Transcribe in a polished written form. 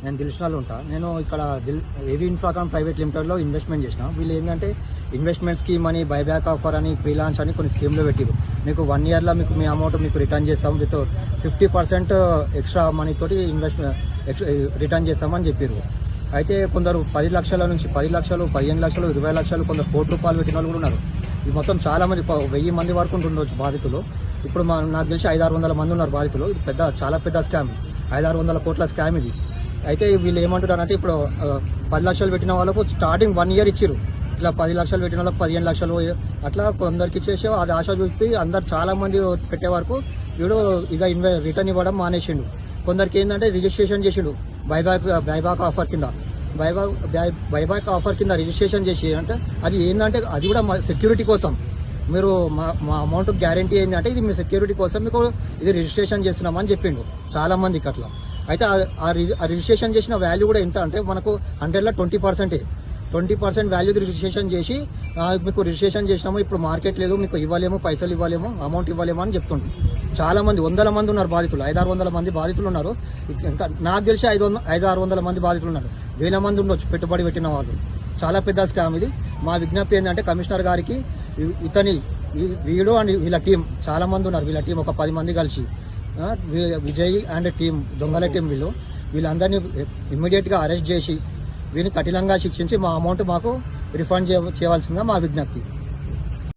నేను దిల్షనాలో ఉంటా. నేను ఇక్కడ ఏవి ఇన్ఫ్రాకామ్ ప్రైవేట్ లిమిటెడ్లో ఇన్వెస్ట్మెంట్ చేసిన. వీళ్ళు ఏంటంటే ఇన్వెస్ట్మెంట్ స్కీమ్ అని, బైబ్యాక్ ఆఫర్ అని, ఫ్రీ లాంచ్ అని కొన్ని స్కీమ్లో పెట్టిరు. మీకు 1 yearలో మీకు మీ అమౌంట్ మీకు రిటర్న్ చేస్తాం విత్ 50% ఎక్స్ట్రా మనీ తోటి రిటర్న్ చేస్తామని చెప్పారు. అయితే కొందరు 10 లక్షల నుంచి 10 లక్షలు, 15 లక్షలు, 20 లక్షలు, కొందరు ₹1 కోటి పెట్టిన వాళ్ళు కూడా ఉన్నారు. ఇది మొత్తం చాలా మంది 1000 మంది వరకు ఉంటుండొచ్చు బాధితులు. ఇప్పుడు నాకు తెలిసి 500-600 మంది ఉన్నారు బాధితులు. ఇది చాలా పెద్ద స్కామ్, 500-600 కోట్ల స్కామ్ ఇది. అయితే వీళ్ళు ఏమంటున్నారంటే ఇప్పుడు 10 లక్షలు పెట్టిన వాళ్ళకు స్టార్టింగ్ 1 year ఇచ్చిరు. ఇట్లా 10 లక్షలు పెట్టిన వాళ్ళకి 15 లక్షలు అట్లా కొందరికి ఇచ్చేసి అది ఆశ చూపి అందరు చాలా మంది పెట్టే వరకు వీడు ఇక రిటర్న్ ఇవ్వడం మానేసిండు. కొందరికి ఏంటంటే రిజిస్ట్రేషన్ చేసిండు బైబ్యాక్ ఆఫర్ కింద. బైబ్యాక్ ఆఫర్ కింద రిజిస్ట్రేషన్ చేసి అంటే అది ఏంటంటే అది కూడా సెక్యూరిటీ కోసం. మీరు మా అమౌంట్ గ్యారంటీ ఏంటంటే ఇది మీ సెక్యూరిటీ కోసం మీకు ఇది రిజిస్ట్రేషన్ చేస్తున్నామని చెప్పిండు చాలా మందికి అట్లా. అయితే ఆ రిజిస్ట్రేషన్ చేసిన వాల్యూ కూడా ఎంత అంటే మనకు 100లో 20% వాల్యూ రిజిస్ట్రేషన్ చేసి మీకు రిజిస్ట్రేషన్ చేసినాము, ఇప్పుడు మార్కెట్ లేదు, మీకు ఇవ్వలేము, పైసలు ఇవ్వలేము, అమౌంట్ ఇవ్వలేము అని చెప్తుండ్రు. చాలా మంది 100 మంది ఉన్నారు బాధితులు, 500-600 మంది బాధితులు ఉన్నారు. ఇంకా నాకు తెలిసి 500-600 మంది బాధితులు ఉన్నారు. 1000 మంది ఉండొచ్చు పెట్టుబడి పెట్టిన వాళ్ళు. చాలా పెద్ద స్కామ్ ఇది. మా విజ్ఞప్తి ఏంటంటే కమిషనర్ గారికి వీడు అండ్ వీళ్ళ టీం చాలా మంది ఉన్నారు. వీళ్ళ టీం ఒక 10 మంది కలిసి విజయ్ అండ్ టీం దొంగల టీం వీళ్ళందరినీ ఇమ్మీడియట్గా అరెస్ట్ చేసి వీరిని కఠినంగా శిక్షించి మా అమౌంట్ మాకు రిఫండ్ చేయవలసిందిగా మా విజ్ఞప్తి.